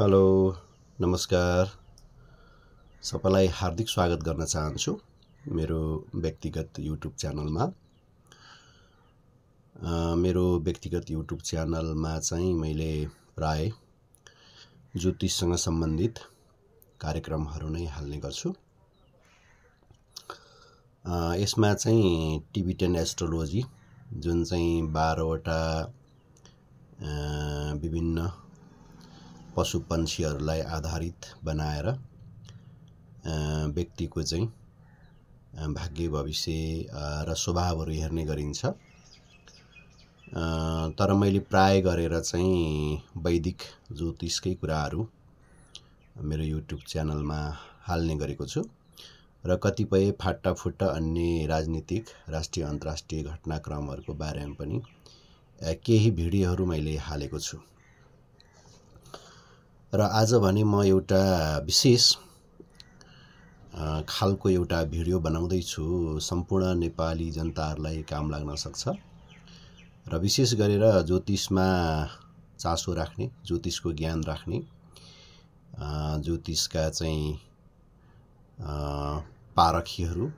Hello नमस्कार सबैलाई हार्दिक स्वागत गर्न चाहन्छु मेरो व्यक्तिगत युट्युब च्यानलमा। मेरो व्यक्तिगत युट्युब च्यानलमा चाहिँ मैले प्राय ज्योतिषसँग सम्बन्धित कार्यक्रमहरू नै हाल्ने गर्छु। यसमा चाहिँ टिबेटन एस्ट्रोलोजी जुन चाहिँ 12 वटा विभिन्न पशु पंक्षीहरूलाई आधारित बनाएर व्यक्तिको चाहिँ भाग्य भविष्य र स्वभावहरू हेर्ने गरिन्छ। तर मैले प्राय गरेर चाहिँ वैदिक ज्योतिषकै कुराहरू मेरो युट्युब च्यानलमा हाल्ने गरेको छु र कतिपय फाटाफुट्टा अन्य राजनीतिक राष्ट्रिय अन्तर्राष्ट्रिय घटनाक्रमहरूको बारेमा पनि केही भिडियोहरू मैले हालेको छु। र आज भने म एउटा विशेष खालको एउटा भिडियो बनाउँदै छु सम्पूर्ण नेपाली जनताहरूलाई काम लाग्न सक्छ र विशेष गरेर ज्योतिषमा चासो राख्ने, ज्योतिषको ज्ञान राख्ने, ज्योतिषका चाहिँ पारखीहरू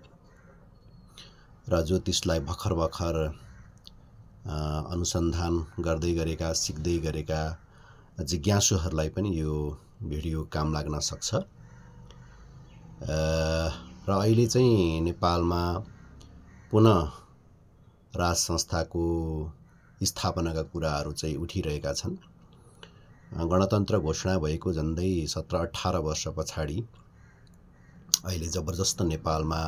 र ज्योतिषलाई भर्खर अनुसन्धान गर्दै गरेका, सिक्दै गरेका जिज्ञासुहरूलाई पनि यो भिडियो काम लाग्न सक्छ। र अहिले चाहिँ नेपालमा पुनः राज संस्थाको स्थापनाका कुराहरू चाहिँ उठिरहेका छन्। गणतन्त्र घोषणा भएको झन्डै 17-18 वर्ष पछाडि अहिले जबरजस्त नेपालमा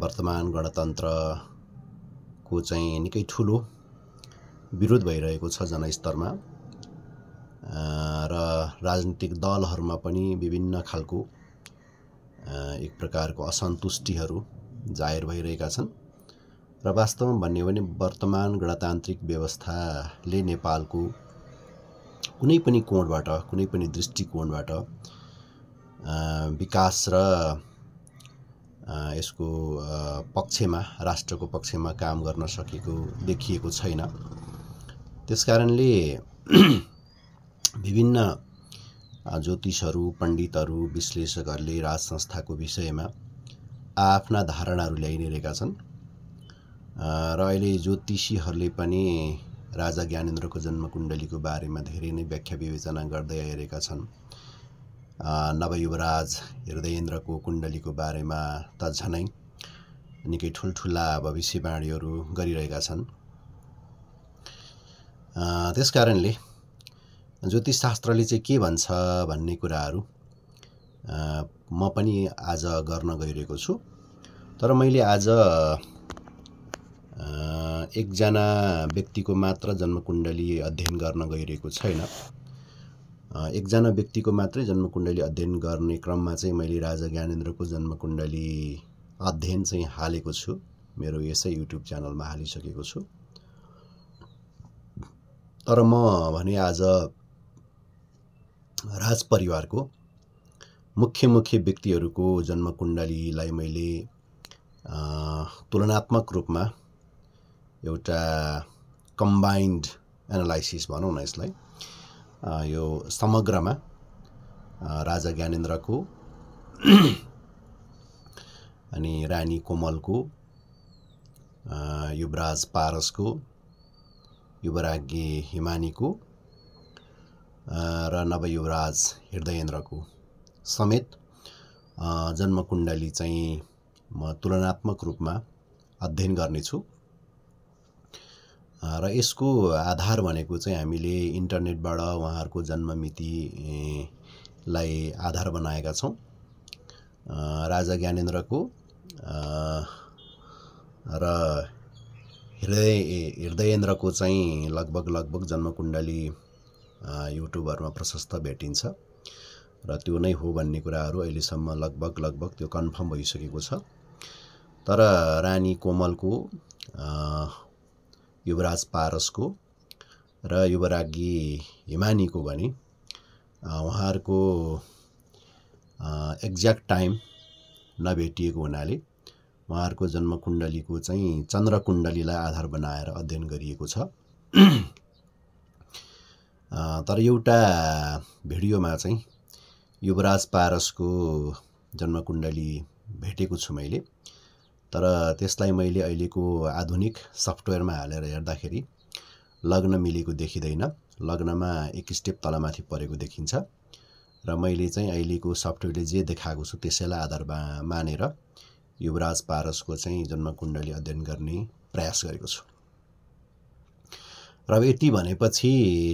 वर्तमान गणतन्त्रको चाहिँ निकै ठुलो विरोध भइरहेको छ जनस्तरमा र राजनीतिक दलहरूमा पनि विभिन्न खालको एक प्रकारको असन्तुष्टिहरू जाहेर भइरहेका छन् र वास्तवमा भन्ने हो भने वर्तमान गणतान्त्रिक व्यवस्थाले नेपालको कुनै पनि कोणबाट, कुनै पनि दृष्टिकोणबाट विकास र यसको पक्षमा, राष्ट्रको पक्षमा काम गर्न सकेको देखिएको छैन। त्यसकारणले विभिन्न ज्योतिषहरू, पण्डितहरू, विश्लेषकहरूले राज संस्थाको विषयमा आफ्ना धारणाहरू ल्याइ नै रहेका छन् र अहिले ज्योतिषीहरूले पनि राजा ज्ञानेन्द्रको जन्मकुण्डलीको बारेमा धेरै नै व्याख्या विवेचना गर्दै आइरहेका छन्। नवयुवराज हृदयेन्द्रको कुण्डलीको बारेमा त झनै निकै ठुल्ठुला भविष्यवाणीहरू गरिरहेका छन्। त्यसकारणले ज्योतिषशास्त्रले चाहिँ के भन्छ भन्ने कुराहरू म पनि आज गर्न गइरहेको छु। तर मैले आज एकजना व्यक्तिको मात्र जन्मकुण्डली अध्ययन गर्न गइरहेको छैन। एकजना व्यक्तिको मात्रै जन्मकुण्डली अध्ययन गर्ने क्रममा चाहिँ मैले राजा ज्ञानेन्द्रको जन्मकुण्डली अध्ययन चाहिँ हालेको छु, मेरो यसै युट्युब च्यानलमा हालिसकेको छु। तर म भने आज राज परिवारको मुख्य व्यक्तिहरूको जन्मकुण्डलीलाई मैले तुलनात्मक रूपमा एउटा कम्बाइन्ड एनालाइसिस भनौँ न यसलाई, यो समग्रमा राजा ज्ञानेन्द्रको अनि रानी कोमलको, युवराज पारसको, युवराज्ञी हिमानीको र नवयुवराज हृदयेन्द्रको समेत जन्मकुण्डली चाहिँ म तुलनात्मक रूपमा अध्ययन गर्नेछु र यसको आधार भनेको चाहिँ हामीले इन्टरनेटबाट उहाँहरूको जन्ममितिलाई आधार बनाएका छौँ। राजा ज्ञानेन्द्रको र हृदयेन्द्रको चाहिँ लगभग जन्मकुण्डली युट्युबहरूमा प्रशस्त भेटिन्छ र त्यो नै हो भन्ने कुराहरू अहिलेसम्म लगभग त्यो कन्फर्म भइसकेको छ। तर रानी कोमलको, युवराज पारसको र युवराज्ञी हिमानीको भने उहाँहरूको एक्ज्याक्ट टाइम नभेटिएको हुनाले उहाँहरूको जन्मकुण्डलीको चाहिँ चन्द्रकुण्डलीलाई आधार बनाएर अध्ययन गरिएको छ। तर एउटा भिडियोमा चाहिँ युवराज पारसको जन्मकुण्डली भेटेको छु मैले। तर त्यसलाई मैले अहिलेको आधुनिक सफ्टवेयरमा हालेर हेर्दाखेरि लग्न मिलेको देखिँदैन, लग्नमा एक स्टेप तलमाथि परेको देखिन्छ। र मैले चाहिँ अहिलेको सफ्टवेयरले जे देखाएको छु त्यसैलाई आधार मानेर युवराज पारसको चाहिँ जन्मकुण्डली अध्ययन गर्ने प्रयास गरेको छु। र यति भनेपछि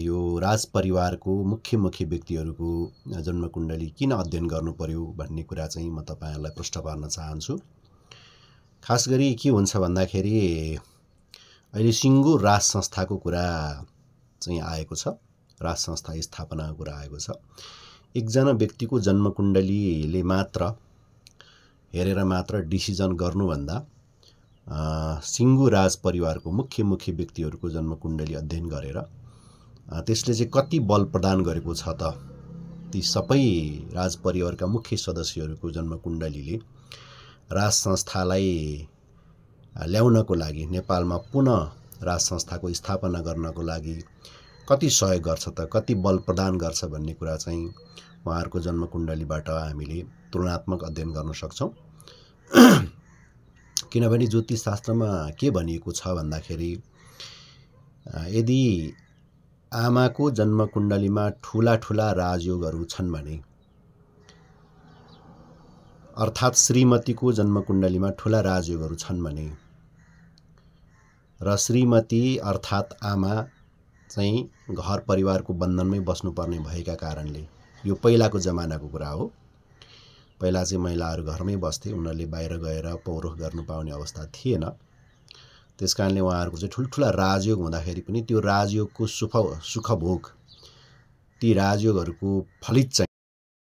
यो राज परिवारको मुख्य व्यक्तिहरूको जन्मकुण्डली किन अध्ययन गर्नु पर्यो भन्ने कुरा चाहिँ म तपाईहरुलाई प्रश्न पार्न चाहन्छु। खास गरी के हुन्छ भन्दाखेरि अहिले सिङ्गो राज संस्थाको कुरा चाहिँ आएको छ, राज संस्था स्थापनाको कुरा आएको छ। एकजना व्यक्तिको जन्मकुण्डलीले मात्र हेरेर मात्र डिसिजन गर्नुभन्दा सिङ्गो राज परिवारको मुख्य व्यक्तिहरूको जन्मकुण्डली अध्ययन गरेर त्यसले चाहिँ कति बल प्रदान गरेको छ त, ती सबै राज परिवारका मुख्य सदस्यहरूको जन्मकुण्डलीले राज संस्थालाई ल्याउनको लागि, नेपालमा पुनः राज संस्थाको स्थापना गर्नको लागि कति सहयोग गर्छ त, कति बल प्रदान गर्छ भन्ने कुरा चाहिँ उहाँहरूको जन्मकुण्डलीबाट हामीले तुलनात्मक अध्ययन गर्न सक्छौं। किनभने ज्योतिष शास्त्रमा के भनिएको छ भन्दाखेरि यदि आमाको जन्मकुण्डलीमा ठूला राजयोगहरू छन् भने, अर्थात् श्रीमतीको जन्मकुण्डलीमा ठूला राजयोगहरू छन् भने र श्रीमती अर्थात् आमा चाहिँ घर परिवारको बन्धनमै बस्नुपर्ने भएका कारणले, यो पहिलाको जमानाको कुरा हो, पहिला चाहिँ महिलाहरू घरमै बस्थे, उनीहरूले बाहिर गएर पौरोख गर्नु पाउने अवस्था थिएन। त्यसकारणले उहाँहरूको चाहिँ ठुल्ठुला राजयोग हुँदाखेरि पनि त्यो राजयोगको सुख भोग, ती राजयोगहरूको फलित चाहिँ